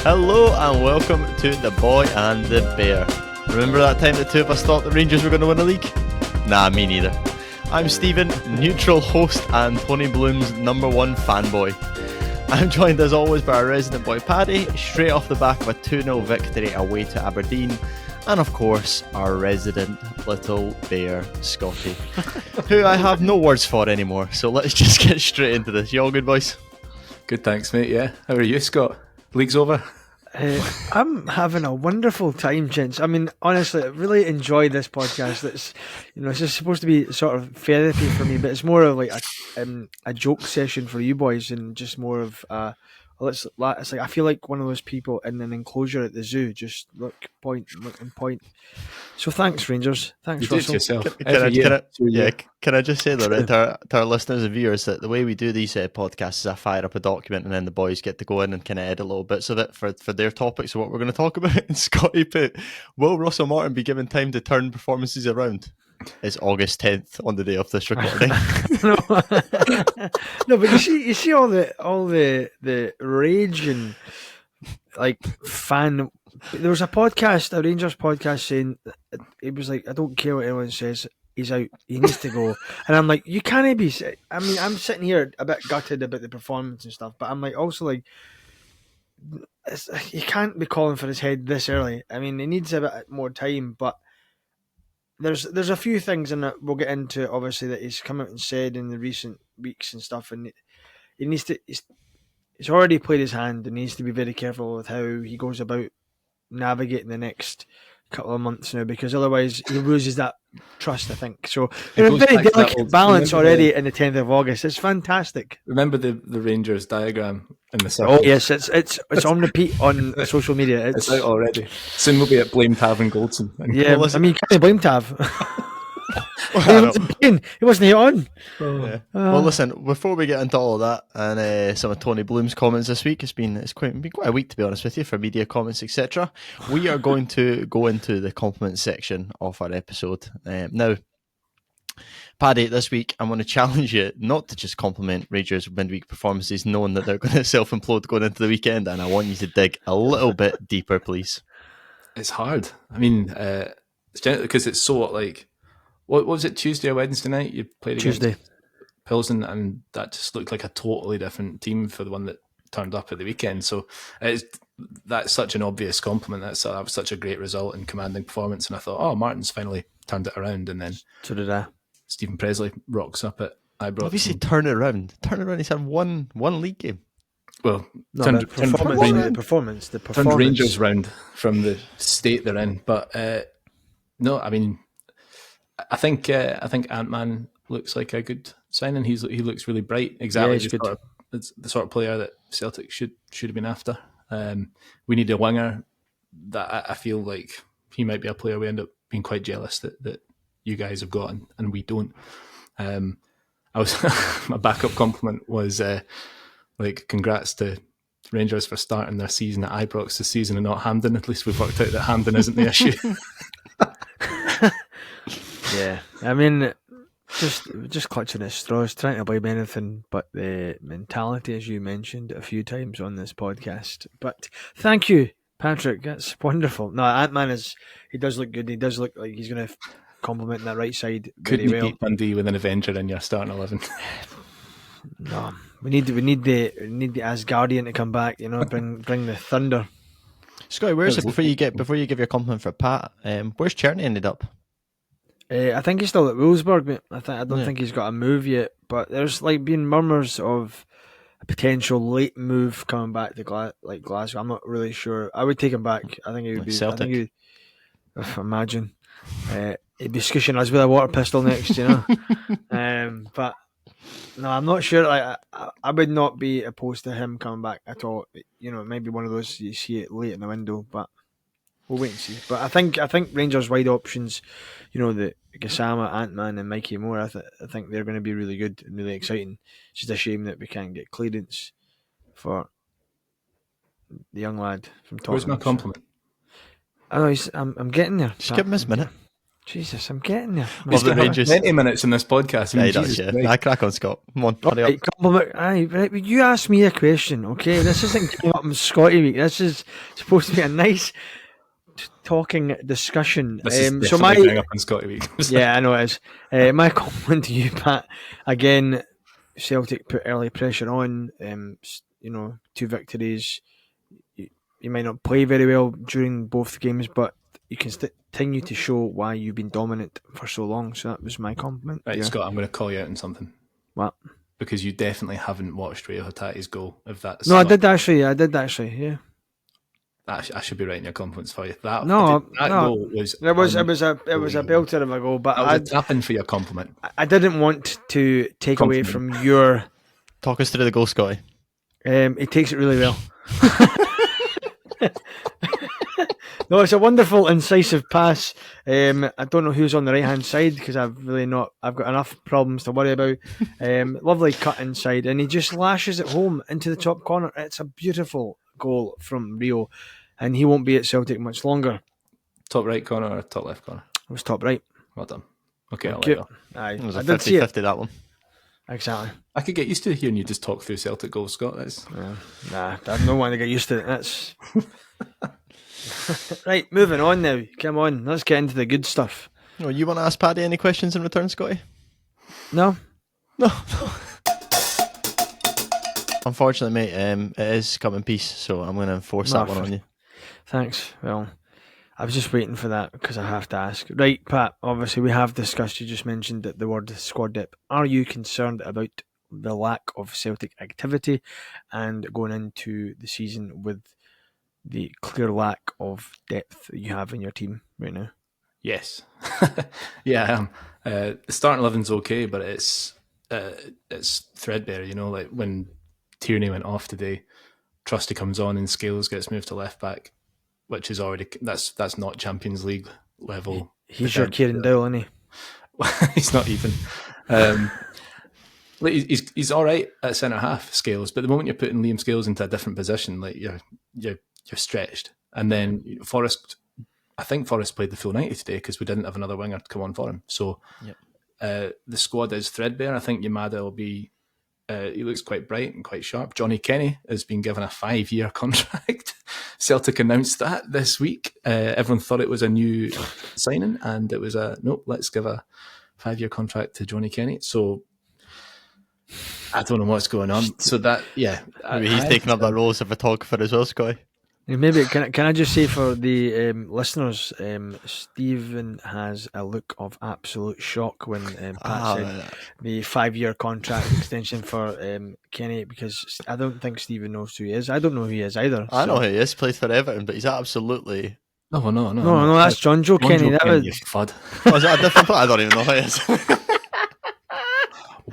Hello and welcome to The Boy and the Bear. Remember that time the two of us thought the Rangers were going to win the league? Nah, me neither. I'm Stephen, neutral host and Tony Bloom's number one fanboy. I'm joined as always by our resident boy Paddy, straight off the back of a 2-0 victory away to Aberdeen. And of course, our resident little bear, Scotty, who I have no words for anymore. So let's just get straight into this. You all good, boys? Good, thanks, mate. Yeah. How are you, Scott? League's over? I'm having a wonderful time, gents. I mean, honestly, I really enjoy this podcast. It's just supposed to be sort of therapy for me, but it's more of like a joke session for you boys, and just more of it's like I feel like one of those people in an enclosure at the zoo, just look and point. So thanks, Rangers. Thanks, you Russell. do it yourself. Can I just say though, right, to our listeners and viewers, that the way we do these podcasts is I fire up a document and then the boys get to go in and kind of edit little bits of it for their topics of what we're going to talk about. And Scotty put, will Russell Martin be given time to turn performances around? It's August 10th on the day of this recording. No, but you see all the rage and like fan. There was a Rangers podcast saying it was like, I don't care what anyone says, he's out, he needs to go. And I'm like, you can't be. I mean, I'm sitting here a bit gutted about the performance and stuff, but I'm like also like, you can't be calling for his head this early. I mean, he needs a bit more time, but there's a few things in it we'll get into, obviously, that he's come out and said in the recent weeks and stuff, and he needs to. He's already played his hand and needs to be very careful with how he goes about navigating the next couple of months now, because otherwise he loses that trust, I think. So there's a very delicate balance already in the 10th of August. It's fantastic. Remember the Rangers diagram in the circle? Oh yes, it's on repeat on social media. It's out already. Soon we'll be at Blame Tav and Goldson. Yeah, I mean, you can't blame Tav. He wasn't on. Yeah. Well, listen, before we get into all of that and some of Tony Bloom's comments this week, it's been quite a week, to be honest with you, for media comments, etc. We are going to go into the compliment section of our episode. Now, Paddy, this week I'm going to challenge you not to just compliment Rangers' midweek performances, knowing that they're going to self-implode going into the weekend, and I want you to dig a little bit deeper, please. It's hard. I mean, it's generally because it's so like. What was it, Tuesday or Wednesday night? You played against Tuesday. Pilsen, and that just looked like a totally different team for the one that turned up at the weekend. So that's such an obvious compliment. That was such a great result and commanding performance. And I thought, oh, Martin's finally turned it around. And then so did I. Stephen Presley rocks up at Ibrox. Obviously, turn it around. He's had one league game. Well, turned performance. Turned Rangers round from the state they're in. But no, I mean, I think Ant-Man looks like a good signing. He looks really bright. Exactly, yeah, the sort of player that Celtic should have been after. We need a winger. That I feel like he might be a player we end up being quite jealous that you guys have got and we don't. My backup compliment was like, congrats to Rangers for starting their season at Ibrox this season and not Hampden. At least we've worked out that Hampden isn't the issue. Yeah, I mean, just clutching at straws, trying to blame anything but the mentality, as you mentioned a few times on this podcast. But thank you, Patrick. That's wonderful. No, Ant-Man he does look good. He does look like he's going to complement that right side very well. Beat Dundee with an Avenger in your starting 11? No, we need the Asgardian to come back. Bring the thunder. Scotty, where's it before you give your compliment for Pat? Where's Cherny ended up? I think he's still at Wolfsburg, mate. I don't think he's got a move yet, but there's like been murmurs of a potential late move coming back to Glasgow. I'm not really sure. I would take him back. I think he would be Celtic. Imagine he'd be squishing us with a water pistol next, but no, I'm not sure. Like I would not be opposed to him coming back at all. Maybe one of those you see it late in the window, but we'll wait and see. But I think Rangers' wide options, the Gassama, Ant-Man and Mikey Moore, I think they're going to be really good and really exciting. It's just a shame that we can't get clearance for the young lad from Tottenham. Where's my compliment? I know I'm getting there. Just give him his minute. Jesus, I'm getting there. Love the Rangers. 20 minutes in this podcast. I mean, Yeah, he does, Jesus yeah. Christ. I crack on, Scott. Come on, hurry Right, up. compliment. Aye, right, but you asked me a question, okay? This isn't getting up in Scotty week. This is supposed to be a nice talking discussion. This is So definitely going up in Scotty Week. yeah, I know it is. My compliment to you, Pat. Again, Celtic put early pressure on. 2 victories. You might not play very well during both games, but you can continue to show why you've been dominant for so long. So that was my compliment. Right, Yeah. Scott, I'm going to call you out on something. What? Because you definitely haven't watched Rio Hatate's goal. If that's No, I not- did actually. Yeah. I should be writing your compliments for you. That No, goal was It was a belter of a goal, but that was a tapping for your compliment. I didn't want to take away from your. Talk us through the goal, Scotty. He takes it really well. No, it's a wonderful, incisive pass. I don't know who's on the right hand side because I've got enough problems to worry about. Lovely cut inside, and he just lashes it home into the top corner. It's a beautiful goal from Rio, and he won't be at Celtic much longer. Top right corner or top left corner? It was top right. Well done. Okay, I'll Thank let you you. go. Aye, It was I a did see it. 50-50, that one. Exactly. I could get used to hearing you just talk through Celtic goals, Scott. That's Nah, I don't want to get used to it. That's right. Moving on now. Come on, let's get into the good stuff. Oh, you want to ask Paddy any questions in return, Scotty? No, No. Unfortunately, mate, it is come in peace, so I'm going to enforce that one on you. thanks. Well, I was just waiting for that because I have to ask. Right, Pat. Obviously, we have discussed. You just mentioned that the word squad depth. Are you concerned about the lack of Celtic activity and going into the season with the clear lack of depth that you have in your team right now? yes, yeah, I am. The starting 11's okay, but it's threadbare. You know, like when Tierney went off today, Trusty comes on and Scales gets moved to left back, which is already that's not Champions League level. He's your Kieran Dowell, isn't he? He's not even. Like he's all right at centre half, Scales, but the moment you're putting Liam Scales into a different position, like you're stretched. And then Forrest, I think Forrest played the full 90 today because we didn't have another winger to come on for him. So the squad is threadbare. I think Yamada will be. He looks quite bright and quite sharp. Johnny Kenny has been given a 5-year contract. Celtic announced that this week. Everyone thought it was a new signing, and it was nope. Let's give a 5-year contract to Johnny Kenny. So I don't know what's going on. So that Maybe he's taking up that role as a photographer as well, Scotty. Maybe can I just say for the listeners, Stephen has a look of absolute shock when Pat said the 5-year contract extension for Kenny, because I don't think Stephen knows who he is. I don't know who he is either. I know who he is. Plays for Everton, but he's absolutely. No, that's John Joe Kenny. That was you fud. Oh, is that a different player? I don't even know who he is.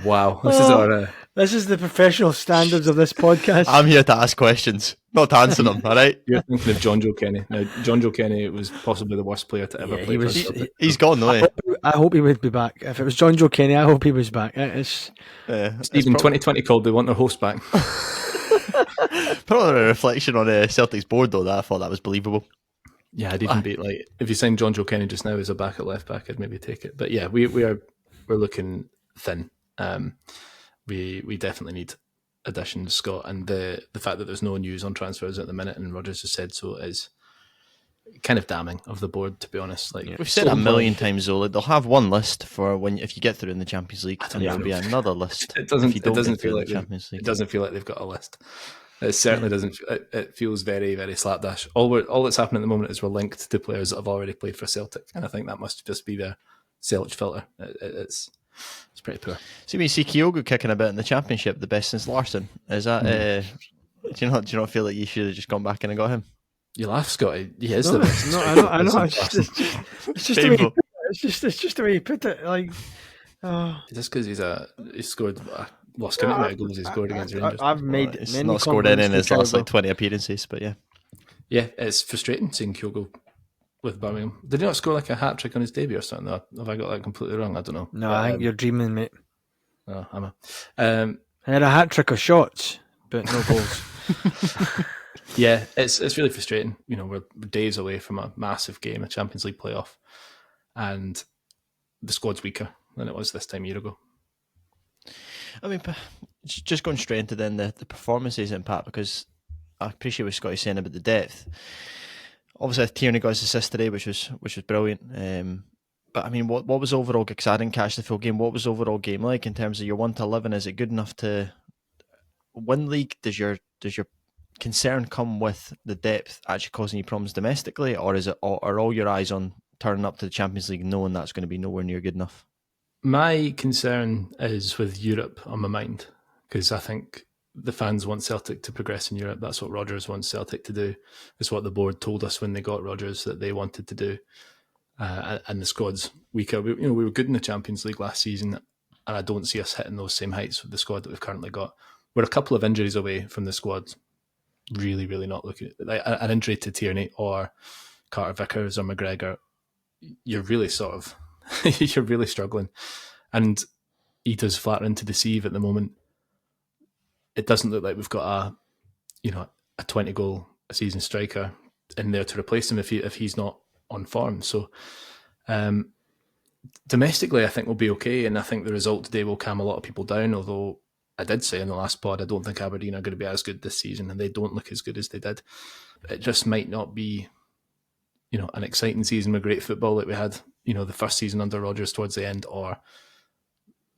Wow, this is our. This is the professional standards of this podcast. I'm here to ask questions, not to answer them. All right. You're thinking of John Joe Kenny. Now, John Joe Kenny was possibly the worst player to ever play for Celtic. He's gone though. Eh? I hope he would be back. If it was John Joe Kenny, I hope he was back. Stephen, 2020 called. They want their host back. Probably a reflection on Celtic's board though. That I thought that was believable. Yeah, I'd even be like, if you signed John Joe Kenny just now as a back at left back, I'd maybe take it. But yeah, we're looking thin. We definitely need additions, Scott, and the fact that there's no news on transfers at the minute, and Rodgers has said so, is kind of damning of the board, to be honest. Like We've said it a million times though. Like, they'll have one list for when if you get through in the Champions League, and there'll be another list. It doesn't. If you don't It doesn't get through feel in like the Champions League. it doesn't feel like they've got a list. It certainly doesn't. It feels very, very slapdash. All that's happening at the moment is we're linked to players that have already played for Celtic, and I think that must just be their Celtic filter. It's pretty poor. See, we see Kyogo kicking about in the Championship, the best since Larson. Is that? Do you not feel like you should have just gone back in and got him? You laugh, Scotty. He is the best. No, I know. It's just the way. It's just the way you put it. Like, Just because he scored. Lost count amount of goals he scored against Rangers. I've made He's many not scored any in compliments his to last Kyogo. 20 appearances, but yeah. Yeah, it's frustrating seeing Kyogo with Birmingham. Did he not score like a hat trick on his debut or something? Have I got that completely wrong? I don't know. No, I think you're dreaming, mate. Oh, am I? I had a hat trick of shots, but no goals. Yeah, it's really frustrating. You know, we're days away from a massive game, a Champions League playoff, and the squad's weaker than it was this time a year ago. I mean, just going straight into then the performances impact, because I appreciate what Scotty's saying about the depth. Obviously, Tierney got his assist today, which was brilliant. But I mean, what was overall? Because I didn't catch the full game. What was the overall game like in terms of your 1-11? Is it good enough to win league? Does your concern come with the depth actually causing you problems domestically, or are all your eyes on turning up to the Champions League knowing that's going to be nowhere near good enough? My concern is with Europe on my mind, because I think the fans want Celtic to progress in Europe. That's what Rodgers wants Celtic to do. It's what the board told us when they got Rodgers that they wanted to do. And the squad's weaker. We were good in the Champions League last season, and I don't see us hitting those same heights with the squad that we've currently got. We're a couple of injuries away from the squad really, really not looking like an injury to Tierney or Carter Vickers or McGregor. You're really sort of you're really struggling, and Ita's flat into deceive at the moment. It doesn't look like we've got a 20 goal a season striker in there to replace him if he's not on form. So domestically, I think we'll be okay, and I think the result today will calm a lot of people down. Although I did say in the last pod, I don't think Aberdeen are going to be as good this season, and they don't look as good as they did. It just might not be, an exciting season with great football like we had, the first season under Rodgers towards the end, or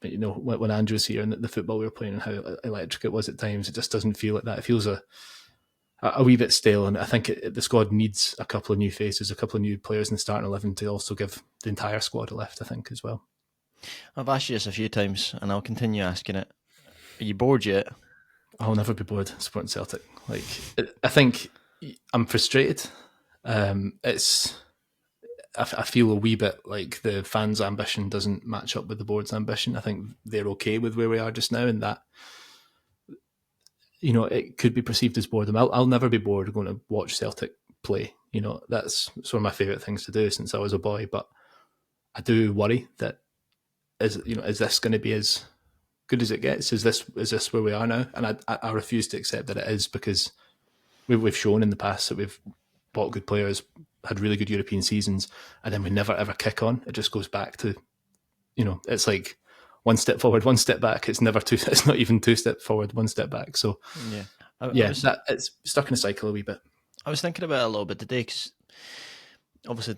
when Andrew was here and the football we were playing and how electric it was at times. It just doesn't feel like that. It feels a wee bit stale, and I think the squad needs a couple of new faces, a couple of new players in the starting 11 to also give the entire squad a lift, I think, as well. I've asked you this a few times, and I'll continue asking it. Are you bored yet? I'll never be bored supporting Celtic. I think I'm frustrated. I feel a wee bit like the fans' ambition doesn't match up with the board's ambition. I think they're okay with where we are just now, and that it could be perceived as boredom. I'll never be bored going to watch Celtic play. That's one of my favourite things to do since I was a boy. But I do worry that is this going to be as good as it gets? Is this where we are now? And I refuse to accept that it is, because we've shown in the past that we've bought good players, had really good European seasons, and then we never ever kick on. It just goes back to, it's like one step forward, one step back. It's never two. It's not even 2 steps forward, 1 step back. So it's stuck in a cycle a wee bit. I was thinking about it a little bit today, because obviously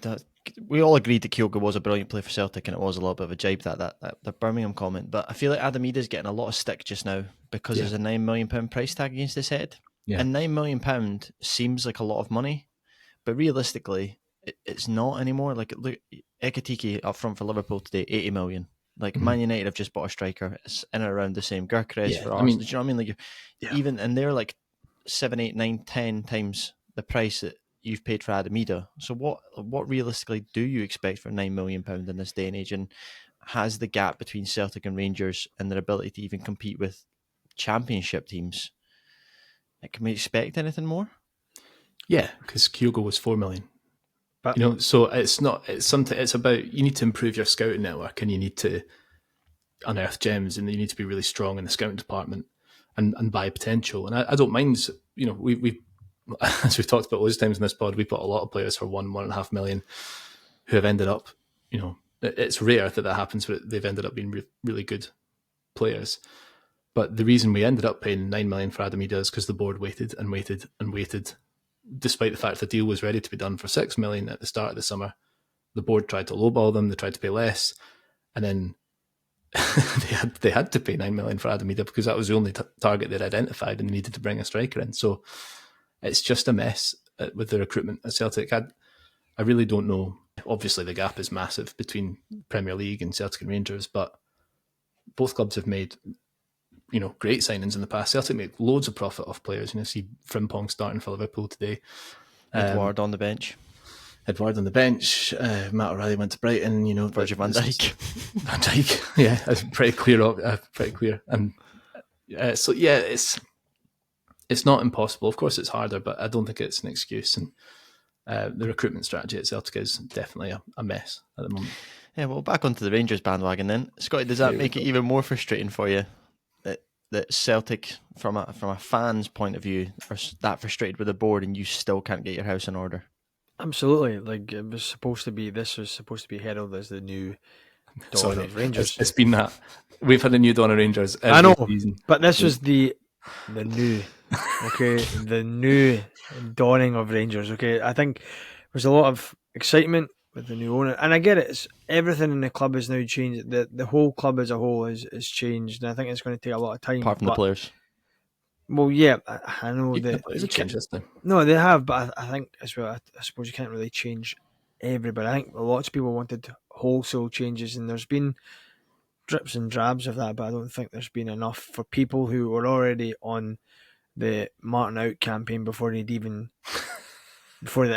we all agreed that Kyogo was a brilliant player for Celtic, and it was a little bit of a jibe that the Birmingham comment. But I feel like Adam Ida's getting a lot of stick just now because there's a £9 million price tag against his head, and £9 million seems like a lot of money, but realistically, it's not anymore. Like, look, Ekatike up front for Liverpool today, 80 million. Like, Man United have just bought a striker. It's in and around the same. Gyökeres for Arsenal. Do you know what I mean? Like, even, and they're like 7, 8, 9, 10 times the price that you've paid for Adam Ida. So what realistically do you expect for £9 million in this day and age? And has the gap between Celtic and Rangers and their ability to even compete with championship teams, can we expect anything more? Yeah, because Kyogo was 4 million. But, so it's about, you need to improve your scouting network, and you need to unearth gems, and you need to be really strong in the scouting department and buy potential. And I don't mind, we as we've talked about loads of times in this pod, we've got a lot of players for 1.5 million who have ended up, it's rare that happens, but they've ended up being really good players. But the reason we ended up paying 9 million for Adam Ida is because the board waited and waited and waited, despite the fact the deal was ready to be done for 6 million at the start of the summer. The board tried to lowball them, they tried to pay less, and then they had to pay 9 million for Adam Ida because that was the only target they'd identified, and they needed to bring a striker in. So it's just a mess with the recruitment at Celtic. I really don't know. Obviously, the gap is massive between Premier League and Celtic and Rangers, but both clubs have made great signings in the past. Celtic make loads of profit off players. See Frimpong starting for Liverpool today. Edouard on the bench. Matt O'Reilly went to Brighton. Virgil van Dijk. Van Dijk, yeah, that's pretty clear. And so yeah, it's not impossible. Of course, it's harder, but I don't think it's an excuse. And the recruitment strategy at Celtic is definitely a mess at the moment. Yeah, well, back onto the Rangers bandwagon then. Scotty, does that make it even more frustrating for you that Celtic, from a fan's point of view, are that frustrated with the board and you still can't get your house in order? Absolutely. Like this was supposed to be heralded as the new dawn of Rangers. It's been that. We've had a new dawn of Rangers every I know, season. but this was the new, okay, the new dawning of Rangers. Okay, I think there's a lot of excitement with the new owner, and I get it. It's, everything in the club has now changed. The whole club as a whole is changed, and I think it's going to take a lot of time. Apart from the players. Well, yeah, I know The that players have changed this time. no, they have, but I think as well. I suppose you can't really change everybody. I think lots of people wanted wholesale changes, and there's been drips and drabs of that, but I don't think there's been enough for people who were already on the Martin out campaign before the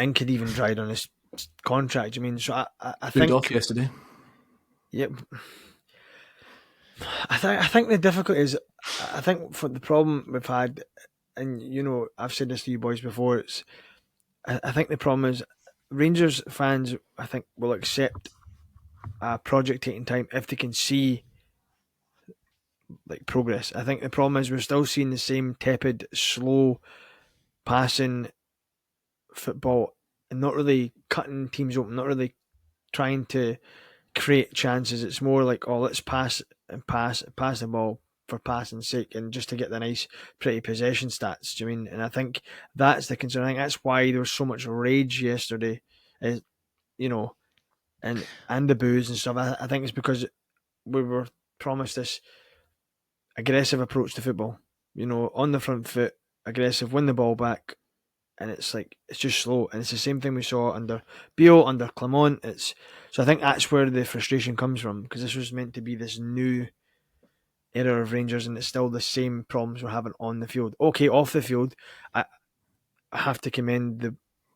ink had even dried on his contract. I mean, so I think off yesterday. Yep. I think the difficulty is, I think for the problem we've had, and I've said this to you boys before. It's I think the problem is Rangers fans, I think, will accept a project taking time if they can see like progress. I think the problem is we're still seeing the same tepid, slow passing football and not really cutting teams open, not really trying to create chances. It's more like, oh, let's pass the ball for passing's sake and just to get the nice, pretty possession stats. Do you mean? And I think that's the concern. I think that's why there was so much rage yesterday, and the boos and stuff. I think it's because we were promised this aggressive approach to football. On the front foot, aggressive, win the ball back, and it's just slow. And it's the same thing we saw under Beale, under Clement. So I think that's where the frustration comes from, because this was meant to be this new era of Rangers, and it's still the same problems we're having on the field. Okay, off the field, I have to commend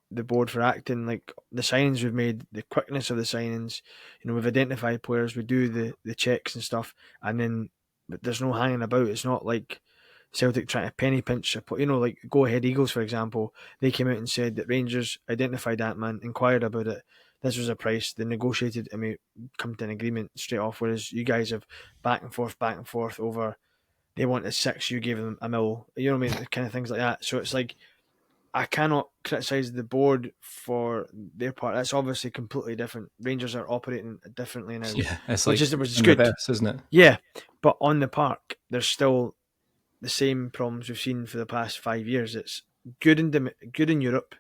the board for acting. Like the signings we've made, the quickness of the signings. We've identified players, we do the checks and stuff, and then but there's no hanging about. It's not like Celtic trying to penny pinch like Go Ahead Eagles, for example. They came out and said that Rangers identified that man, inquired about it. This was a price. They negotiated and we come to an agreement straight off. Whereas you guys have back and forth over. They wanted 6, you gave them $1 million. You know what I mean? Kind of things like that. So it's like I cannot criticise the board for their part. That's obviously completely different. Rangers are operating differently now. Yeah, it's which like is good, reverse, isn't it? Yeah, but on the park, there's still the same problems we've seen for the past 5 years. It's good in Europe,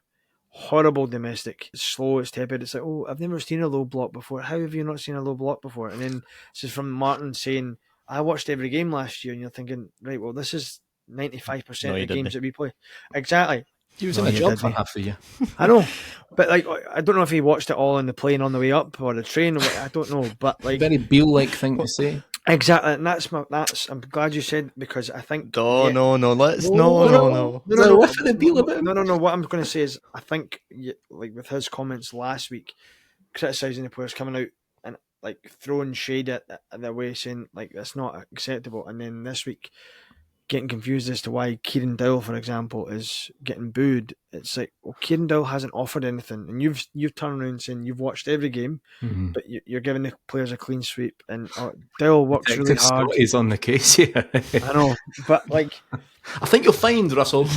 horrible domestic. It's slow, it's tepid. It's like, oh, I've never seen a low block before. How have you not seen a low block before? And then this is from Martin saying, I watched every game last year, and you're thinking, right, well, this is 95% of the games that we play. Exactly. He was in a job for half the year. I know, but I don't know if he watched it all on the plane on the way up or the train. I don't know, but very Beale-like thing to say. Exactly, and I'm glad you said, because I think No. What I'm going to say is I think with his comments last week, criticising the players, coming out and throwing shade at their way, saying that's not acceptable, and then this week getting confused as to why Kieran Dowell, for example, is getting booed. It's like, well, Kieran Dowell hasn't offered anything, and you've turned around saying you've watched every game, but you're giving the players a clean sweep, and Dowell works really hard. He's on the case here. I know, but I think you'll find, Russell.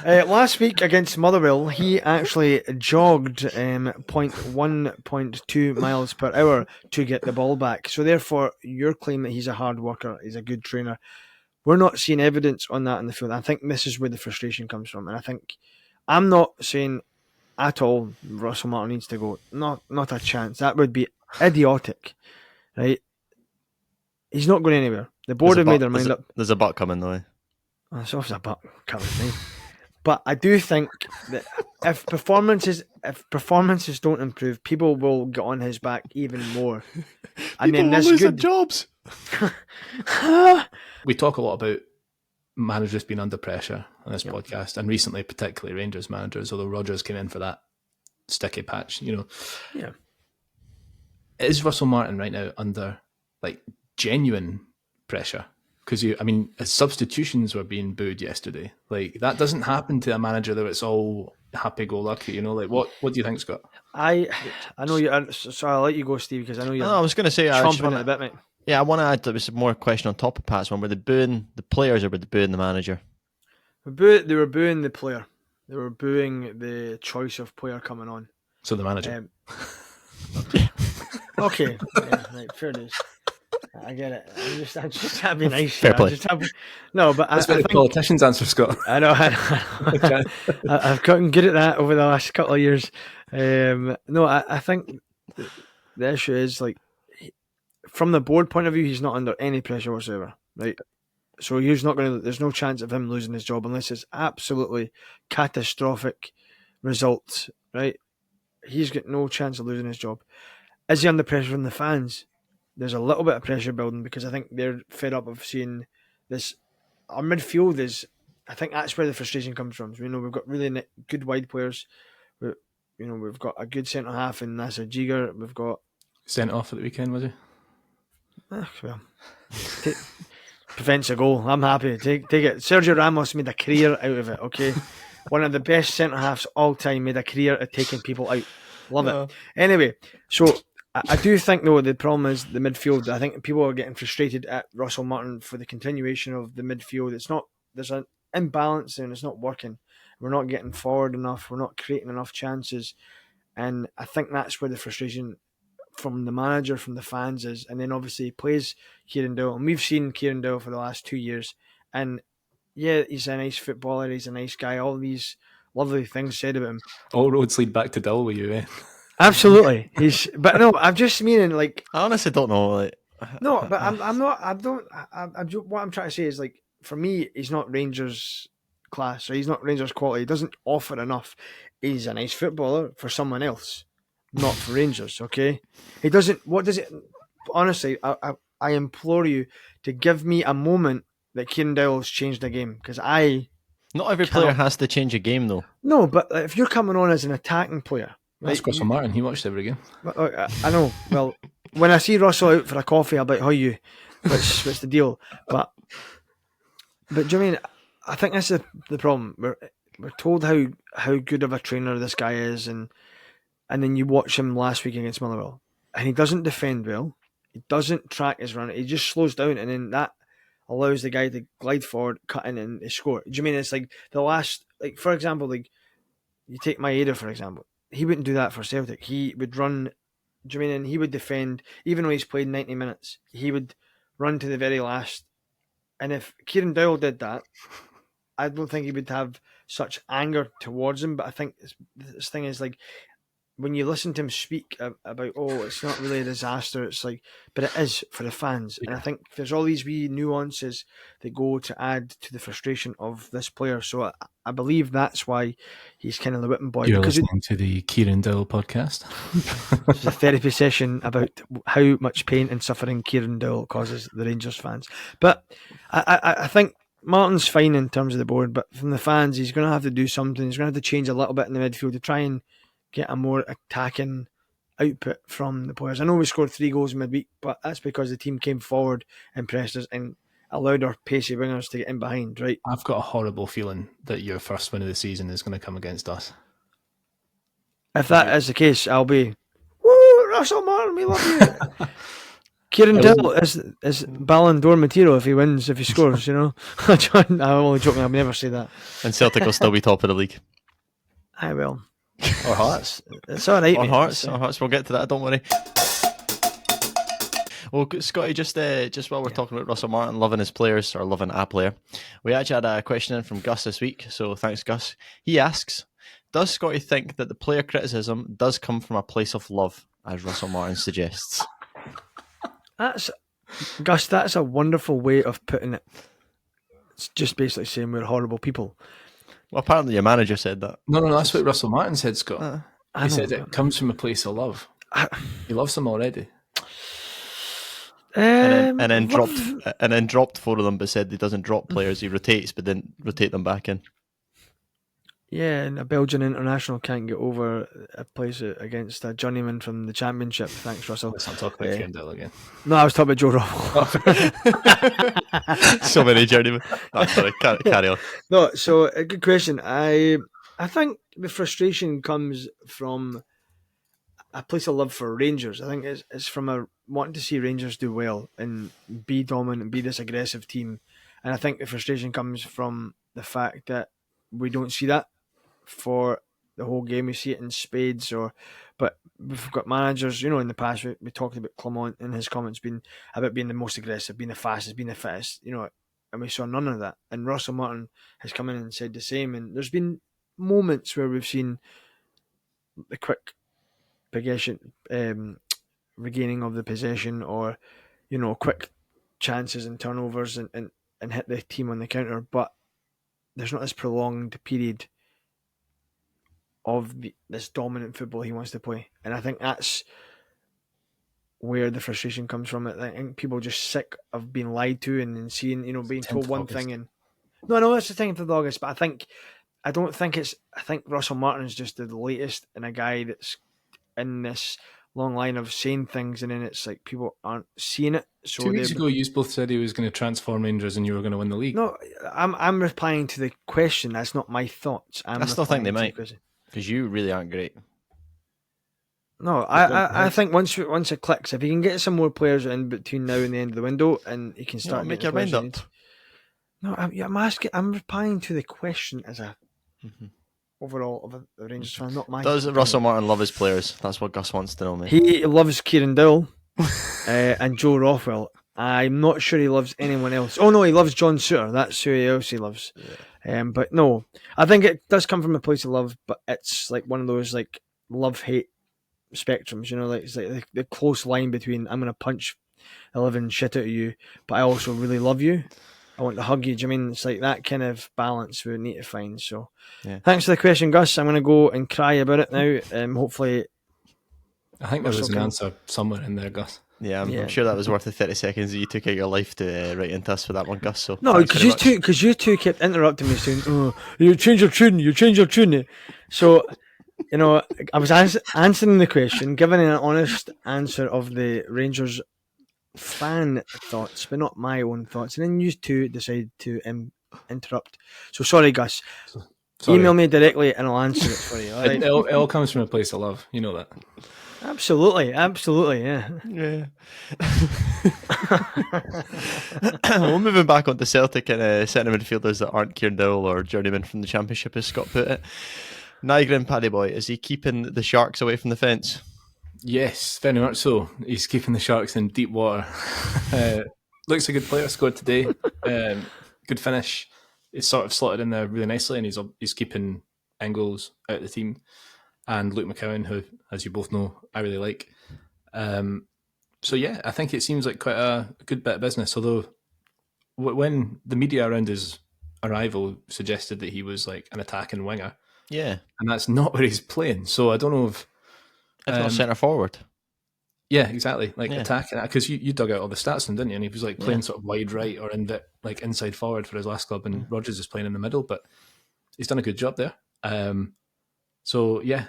Last week against Motherwell, he actually jogged 1.2 miles per hour to get the ball back. So therefore, your claim that he's a hard worker, he's a good trainer, we're not seeing evidence on that in the field. I think this is where the frustration comes from. And I think, I'm not saying at all Russell Martin needs to go. Not a chance. That would be idiotic, right? He's not going anywhere. The board have made their mind up. There's a butt coming though. There's always a butt coming, right? But I do think that if performances don't improve, people will get on his back even more. And then this lose their jobs. We talk a lot about managers being under pressure on this podcast, and recently, particularly Rangers managers. Although Rodgers came in for that sticky patch, Yeah. Is Russell Martin right now under genuine pressure? Because his substitutions were being booed yesterday. That doesn't happen to a manager that it's all happy-go-lucky. What do you think, Scott? I know you. So I'll let you go, Steve, because I know you're. I was going to say, chomping on it a bit, mate. Yeah, I want to add. There was more question on top of Pat's one. Were they booing the players or were they booing the manager? They were booing the player. They were booing the choice of player coming on. So the manager. Okay, yeah, right, fair dues. I get it. I'm just having nice. Fair play. No, but That's I what the think politicians answer, Scott. I know. I've gotten good at that over the last couple of years. No, I think the issue is like from the board point of view, he's not under any pressure whatsoever, right? So he's not going to. There's no chance of him losing his job unless it's absolutely catastrophic results, right? He's got no chance of losing his job. Is he under pressure from the fans? There's a little bit of pressure building because I think they're fed up of seeing this. Our midfield is. I think that's where the frustration comes from. So, we've got really good wide players. We've got a good centre half in Nasser Jiger. We've got sent off at the weekend, was he? Well, prevents a goal. I'm happy. Take it. Sergio Ramos made a career out of it. Okay, one of the best centre halves all time made a career of taking people out. Love it. Anyway, so I do think though the problem is the midfield. I think people are getting frustrated at Russell Martin for the continuation of the midfield. It's not. There's an imbalance and it's not working. We're not getting forward enough. We're not creating enough chances, and I think that's where the frustration from the manager, from the fans is, and then obviously he plays Kieran Dowell, and we've seen Kieran Dowell for the last 2 years, and yeah, he's a nice footballer, he's a nice guy, all these lovely things said about him. All roads lead back to Dowell with you, eh? Absolutely, but no, I'm just meaning like I honestly don't know. Like, no, but I'm not. I don't. What I'm trying to say is like for me, he's not Rangers class, or he's not Rangers quality. He doesn't offer enough. He's a nice footballer for someone else, not for Rangers, okay? He doesn't. What does it? Honestly, I implore you to give me a moment that Kieran Dowell's changed the game because not every player has to change a game though. No, but if you're coming on as an attacking player, that's Russell Martin. He watched every game. I know. Well, when I see Russell out for a coffee, I'll be like, "How you? What's the deal?" But do you mean? I think that's the problem. We're told how good of a trainer this guy is, and then you watch him last week against Motherwell, and he doesn't defend well. He doesn't track his run. He just slows down, and then that allows the guy to glide forward, cut in, and score. Do you mean it's like the last, like for example, like you take Maeda for example. He wouldn't do that for Celtic. He would run. Do you mean? And he would defend, even though he's played 90 minutes. He would run to the very last. And if Kieran Dowell did that, I don't think he would have such anger towards him. But I think this thing is like, when you listen to him speak about, it's not really a disaster, it's like, but it is for the fans. Yeah. And I think there's all these wee nuances that go to add to the frustration of this player. So I believe that's why he's kind of the whipping boy. You're listening to the Kieran Dowell podcast. It's a therapy session about how much pain and suffering Kieran Dowell causes the Rangers fans. But I think Martin's fine in terms of the board, but from the fans, he's going to have to do something. He's going to have to change a little bit in the midfield to try and get a more attacking output from the players. I know we scored 3 goals midweek, but that's because the team came forward and pressed us and allowed our pacey wingers to get in behind, right? I've got a horrible feeling that your first win of the season is going to come against us. If that is the case, I'll be, woo, Russell Martin, we love you. Kieran Dowell is Ballon d'Or material if he scores, you know. I'm only joking, I'll never say that. And Celtic will still be top of the league. I will. Or Hearts. It's all right. Or Hearts. We'll get to that. Don't worry. Well, Scotty, just while we're talking about Russell Martin loving his players or loving a player, we actually had a question in from Gus this week. So thanks, Gus. He asks, does Scotty think that the player criticism does come from a place of love, as Russell Martin suggests? Gus, that's a wonderful way of putting it. It's just basically saying we're horrible people. Well, apparently your manager said that. No, that's what Russell Martin said, Scott. He said it comes from a place of love. He loves them already. And then dropped 4 of them, but said he doesn't drop players. He rotates, but then rotate them back in. Yeah, and a Belgian international can't get over a place against a journeyman from the Championship. Thanks, Russell. Let's not talk about Kieran Dowell again. No, I was talking about Joe Ruffle. So many journeymen. No, sorry, carry on. No, so a good question. I think the frustration comes from a place of love for Rangers. I think it's from a wanting to see Rangers do well and be dominant and be this aggressive team. And I think the frustration comes from the fact that we don't see that for the whole game. We see it in spades, but we've got managers, in the past we talked about Clement in his comments being about being the most aggressive, being the fastest, being the fittest, and we saw none of that. And Russell Martin has come in and said the same. And there's been moments where we've seen the quick possession, regaining of the possession, or quick chances and turnovers and hit the team on the counter, but there's not this prolonged period of this dominant football he wants to play. And I think that's where the frustration comes from. I think people are just sick of being lied to and seeing, being told one thing. And no, that's the thing for August. But I think Russell Martin is just the latest and a guy that's in this long line of saying things, and then it's like people aren't seeing it. So 2 weeks ago, you both said he was going to transform Rangers and you were going to win the league. No, I'm replying to the question. That's not my thoughts. I still think they might, because you really aren't great. No, I think once it clicks, if he can get some more players in between now and the end of the window, and he can start make your mind up. No, I'm replying to the question as a overall of a Rangers fan, not my. Does Russell Martin love his players? That's what Gus wants to know, mate. He loves Kieran Dowell and Joe Rothwell. I'm not sure he loves anyone else. Oh no, he loves John Suter. That's who else he loves. Yeah. But no, I think it does come from a place of love, but it's like one of those like love-hate spectrums. It's like the close line between I'm going to punch the living shit out of you, but I also really love you. I want to hug you. Do you mean it's like that kind of balance we need to find? So, Thanks for the question, Gus. I'm going to go and cry about it now. Hopefully, I think there was an answer somewhere in there, Gus. Yeah, I'm sure that was worth the 30 seconds that you took out your life to write into us for that one, Gus. So no, because you two kept interrupting me saying, "Oh, you change your tune." So, I was answering the question, giving an honest answer of the Rangers fan thoughts, but not my own thoughts, and then you two decide to interrupt. So sorry, Gus. Sorry. Email me directly and I'll answer it for you. All right? It all comes from a place of love. You know that. Absolutely, yeah. Well, moving back on to Celtic and centre midfielders that aren't Kieran Dowell or journeyman from the Championship, as Scott put it. Nygren Paddy Boy, is he keeping the Sharks away from the fence? Yes, very much so. He's keeping the Sharks in deep water. Looks a good player, scored today. Good finish. He's sort of slotted in there really nicely, and he's keeping Engels out of the team. And Luke McCowan, who, as you both know, I really like. So yeah, I think it seems like quite a good bit of business. Although when the media around his arrival suggested that he was like an attacking winger, and that's not where he's playing. So I don't know if not centre forward. Yeah, exactly. Like attacking, because you dug out all the stats, didn't you? And he was like playing sort of wide right or like inside forward for his last club, and Rodgers is playing in the middle. But he's done a good job there. So yeah,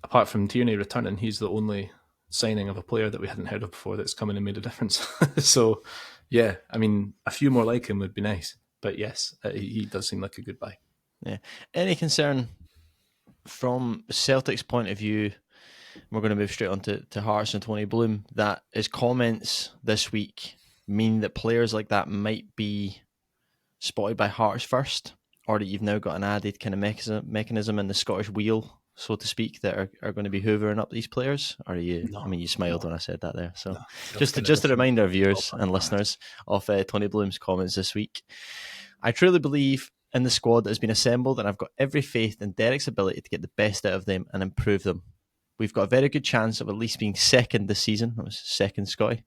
apart from Tierney returning, he's the only signing of a player that we hadn't heard of before that's come in and made a difference. So yeah, I mean, a few more like him would be nice. But yes, he does seem like a good buy. Yeah. Any concern from Celtic's point of view? We're going to move straight on to Hearts and Tony Bloom, that his comments this week mean that players like that might be spotted by Hearts first, or that you've now got an added kind of mechanism in the Scottish wheel, so to speak, that are going to be hoovering up these players? Or are you? No, I mean, you smiled when I said that there. So just to remind our viewers and listeners of Tony Bloom's comments this week. I truly believe in the squad that has been assembled, and I've got every faith in Derek's ability to get the best out of them and improve them. We've got a very good chance of at least being second this season. That was second, Scotty.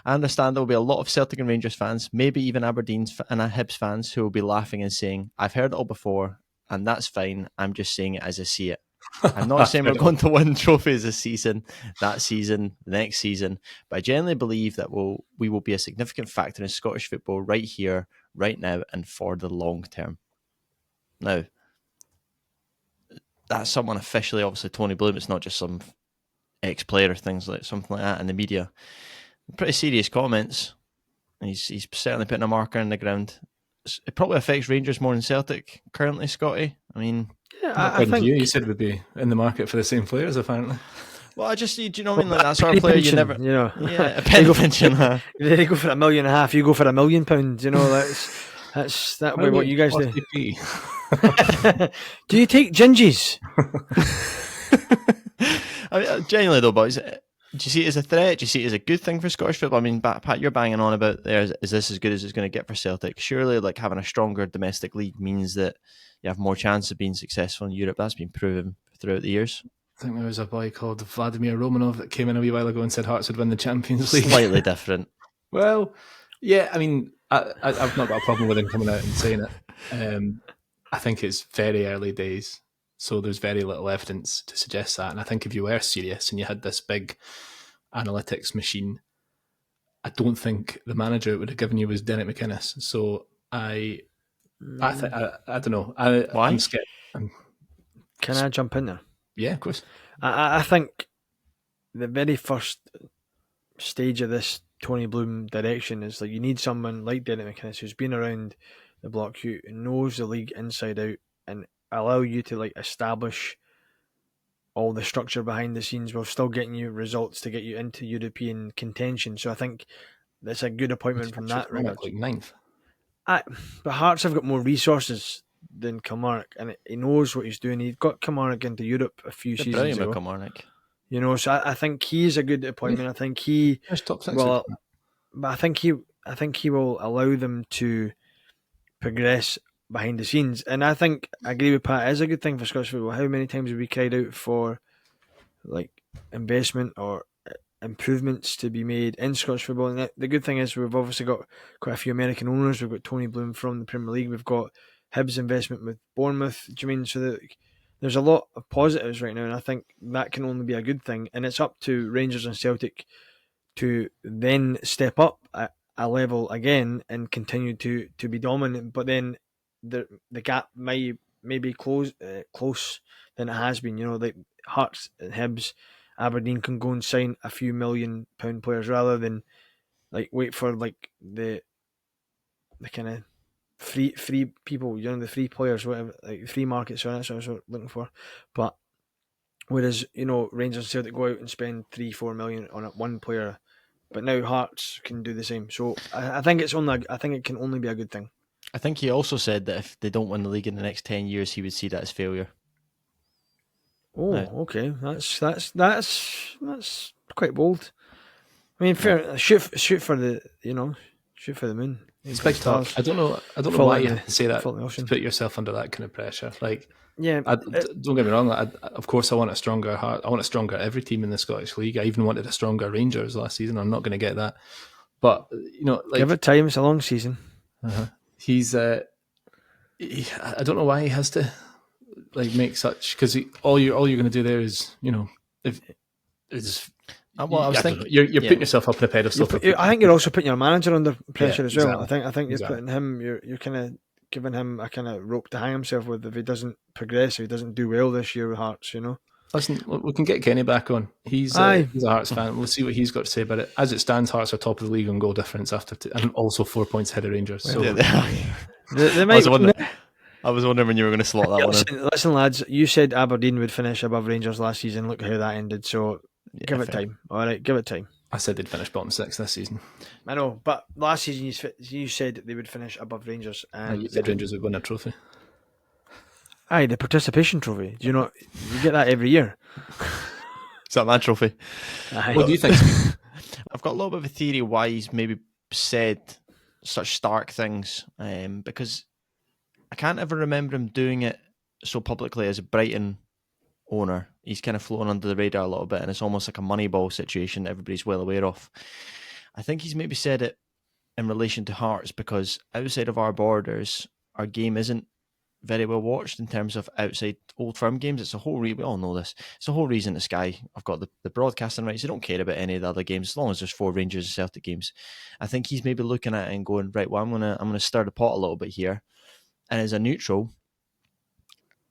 I understand there will be a lot of Celtic and Rangers fans, maybe even Aberdeen and Hibs fans, who will be laughing and saying, I've heard it all before, and that's fine. I'm just saying it as I see it. I'm not saying we're going to win trophies this season, that season, the next season, but I genuinely believe that we will be a significant factor in Scottish football right here, right now, and for the long term. Now, that's someone officially, obviously Tony Bloom. It's not just some ex-player or things like something like that in the media. Pretty serious comments. He's certainly putting a marker in the ground. It probably affects Rangers more than Celtic currently, Scotty. I mean, I think you said we'd be in the market for the same players, apparently. Well, I just, do you know what I mean? Like that sort of player, you never, you know, a penny pension. They go for £1.5 million. You go for £1 million. You know, That'll be what you guys do. RTP. Do you take gingies? I mean, genuinely though, boys, do you see it as a threat? Do you see it as a good thing for Scottish football? I mean, Pat, you're banging on about there. Is this as good as it's going to get for Celtic? Surely, like having a stronger domestic league means that you have more chance of being successful in Europe. That's been proven throughout the years. I think there was a boy called Vladimir Romanov that came in a wee while ago and said Hearts would win the Champions League. Slightly different. Well, yeah, I mean, I've not got a problem with him coming out and saying it. I think it's very early days, so there's very little evidence to suggest that. And I think if you were serious and you had this big analytics machine, I don't think the manager it would have given you was Derek McInnes. So I don't know. Why? I'm scared. Can I jump in there? Yeah, of course. I think the very first stage of this Tony Bloom direction is like you need someone like Derek McInnes who's been around the block, who knows the league inside out, and allow you to like establish all the structure behind the scenes while still getting you results to get you into European contention. So I think that's a good appointment from that regard. Like ninth. But Hearts have got more resources than Kilmarnock, and he knows what he's doing. He got Kilmarnock into Europe a few seasons ago. Kilmarnock. You know, so I think he's a good appointment. I think he Top six. well, but I think he will allow them to progress behind the scenes, and I think I agree with Pat. It is a good thing for Scottish football. How many times have we cried out for like investment or improvements to be made in Scottish football? And the good thing is we've obviously got quite a few American owners. We've got Tony Bloom from the Premier League. We've got Hibs investment with Bournemouth. Do you mean so that there's a lot of positives right now, and I think that can only be a good thing. And it's up to Rangers and Celtic to then step up a level again and continue to be dominant. But then the gap may be close than it has been. You know, like Hearts and Hibs, Aberdeen can go and sign a few £1 million players rather than like wait for like the kind of free people, you know, the free players, whatever, like free market. So that's what I was looking for. But whereas, you know, Rangers and Celtic go out and spend 3-4 million on one player, but now Hearts can do the same. So I think it can only be a good thing. I think he also said that if they don't win the league in the next 10 years, he would see that as failure. Oh, okay, that's quite bold. I mean, fair. Shoot for the moon. It's big talk. I don't know why you have to say that to put yourself under that kind of pressure. Like, yeah, don't get me wrong. Of course, I want a stronger Heart. I want a stronger every team in the Scottish League. I even wanted a stronger Rangers last season. I'm not going to get that, but you know, like, give it time. It's a long season. He's. I don't know why he has to like make such, because all you're going to do there is, you know, if it's. Well, I was thinking you're putting yourself up on a pedestal. I think you're also putting your manager under pressure as well. Exactly. I think you're putting him. You're kind of giving him a kind of rope to hang himself with if he doesn't progress, if he doesn't do well this year with Hearts. You know. Listen, we can get Kenny back on. He's a Hearts fan. We'll see what he's got to say about it. As it stands, Hearts are top of the league on goal difference and also 4 points ahead of Rangers. So they might. I was wondering when you were going to slot that one in. Listen, lads, you said Aberdeen would finish above Rangers last season. Look how that ended. So give it time. All right, give it time. I said they'd finish bottom six this season. I know, but last season you said they would finish above Rangers. And you said Rangers would win a trophy. Aye, the participation trophy. Do you know you get that every year? Is that my trophy? Aye. What do you think? I've got a little bit of a theory why he's maybe said such stark things, because I can't ever remember him doing it so publicly as a Brighton owner. He's kind of flown under the radar a little bit, and it's almost like a Moneyball situation that everybody's well aware of. I think he's maybe said it in relation to Hearts because outside of our borders, our game isn't very well watched in terms of outside Old Firm games. It's a whole we all know this. It's a whole reason that Sky have got the broadcasting rights. They don't care about any of the other games as long as there's 4 Rangers and Celtic games. I think he's maybe looking at it and going, right, well, I'm gonna stir the pot a little bit here. And as a neutral,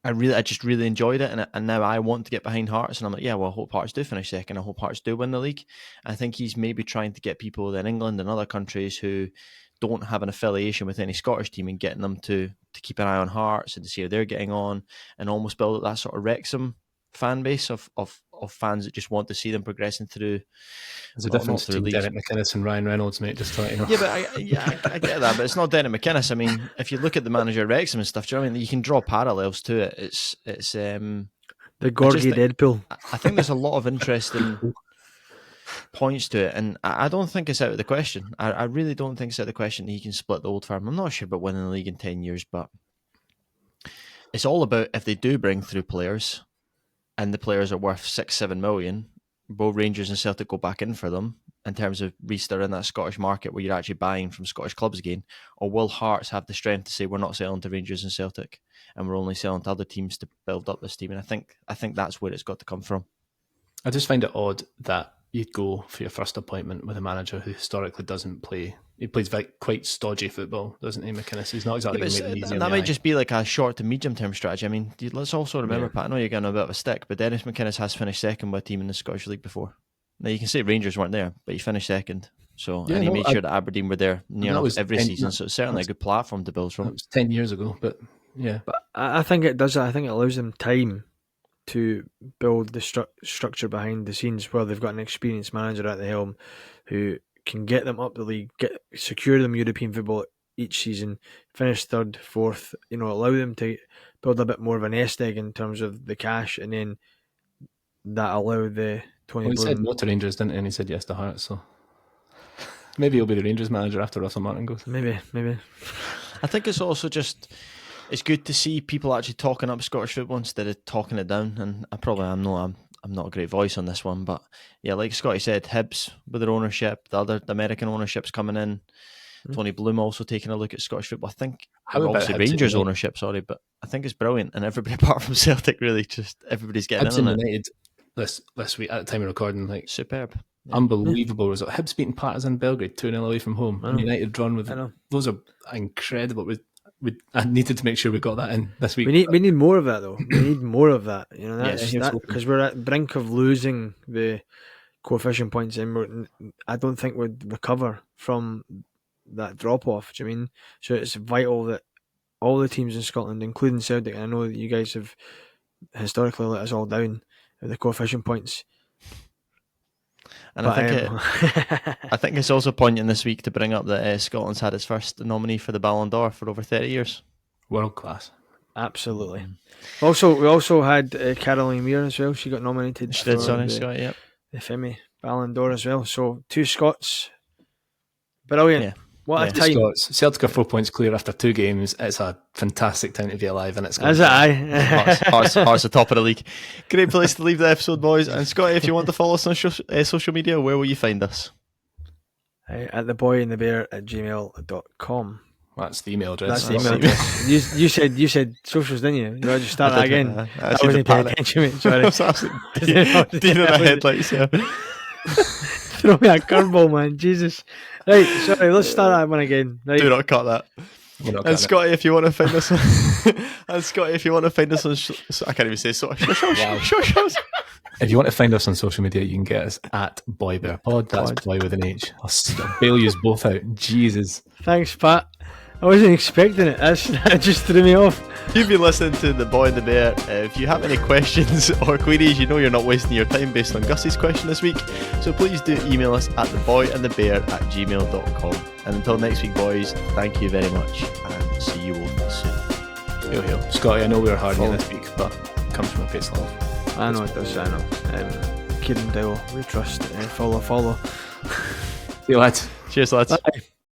I just really enjoyed it, and now I want to get behind Hearts, and I'm like, yeah, well, I hope Hearts do finish second. I hope Hearts do win the league. I think he's maybe trying to get people in England and other countries who don't have an affiliation with any Scottish team and getting them to keep an eye on Hearts and to see how they're getting on, and almost build up that sort of Wrexham fan base of of fans that just want to see them progressing through. There's a not difference through between leagues. Derek McInnes and Ryan Reynolds, mate. Just to let you know. Yeah, but I get that, but it's not Derek McInnes. I mean, if you look at the manager of Wrexham and stuff, do you know what I mean? You can draw parallels to it. It's the Gorgie Deadpool. I think there's a lot of interesting points to it, and I don't think it's out of the question. I really don't think it's out of the question that he can split the Old Firm. I'm not sure about winning the league in 10 years, but it's all about if they do bring through players and the players are worth 6-7 million, will Rangers and Celtic go back in for them in terms of restirring that Scottish market where you're actually buying from Scottish clubs again? Or will Hearts have the strength to say we're not selling to Rangers and Celtic and we're only selling to other teams to build up this team? And I think that's where it's got to come from. I just find it odd that you'd go for your first appointment with a manager who historically doesn't play. He plays quite stodgy football, doesn't he, McInnes? He's not exactly going to make them easy. That might just be like a short to medium term strategy. I mean, let's also remember, Pat, I know you're getting a bit of a stick, but Dennis McInnes has finished second by a team in the Scottish League before. Now, you can say Rangers weren't there, but he finished second. So, and he made sure that Aberdeen were there every season. So it's certainly a good platform to build from. That was 10 years ago, but yeah. But I think it does that. I think it allows them time to build the structure behind the scenes where they've got an experienced manager at the helm who can get them up the league, secure them European football each season, finish third, fourth, allow them to build a bit more of a nest egg in terms of the cash, and then that allow the Tony Bloom. He said no to Rangers, didn't he? And he said yes to Hearts, so maybe he'll be the Rangers manager after Russell Martin goes. Maybe. I think it's also just, it's good to see people actually talking up Scottish football instead of talking it down. And I'm not a great voice on this one, but yeah, like Scotty said, Hibs with their ownership, the American ownership's coming in. Tony Bloom also taking a look at Scottish football. I think obviously Rangers ownership, but I think it's brilliant, and everybody apart from Celtic, really, just everybody's getting Hibs in on it. United this week at the time of recording, like superb, unbelievable result. Hibs beating Partizan Belgrade 2-0 away from home. And United drawn with those are incredible. I needed to make sure we got that in this week. We need more of that, though. We need more of that. Because we're at the brink of losing the coefficient points, and I don't think we'd recover from that drop off. Do you mean? So it's vital that all the teams in Scotland, including Celtic, and I know that you guys have historically let us all down with the coefficient points. And I think it's also poignant this week to bring up that Scotland's had its first nominee for the Ballon d'Or for over 30 years. World class. Absolutely. We also had Caroline Muir as well. She got nominated for the Femi Ballon d'Or as well. So 2 Scots. Brilliant. Yeah. What a time. Scots. Celtic are 4 points clear after 2 games. It's a fantastic time to be alive, and it's Hearts the top of the league. Great place to leave the episode, boys. And Scotty, if you want to follow us on social media, where will you find us? At theboyandthebear@gmail.com. That's the email address. That's the email address. You said socials, didn't you? You just start that again. I wasn't paying attention, mate. Sorry. Dean in the headlights, yeah. Throw me a curveball, man. Jesus. Right, sorry, let's start that one again. Right. Do not cut that. And Scotty, if you want to find us on I can't even say socials. If you want to find us on social media, you can get us at BoyBearPod. That's Boy with an H. I'll bail you both out. Jesus. Thanks, Pat. I wasn't expecting it. That just threw me off. You've been listening to The Boy and the Bear. If you have any questions or queries, you know you're not wasting your time based on Gus's question this week. So please do email us at theboyandthebear@gmail.com. And until next week, boys, thank you very much and see you all soon. Yo. Scotty, I know we were hard on you this week, but it comes from a place of love. I know it does, I know. Kieran Dowell, we trust. Follow. See you, lads. Cheers, lads. Bye.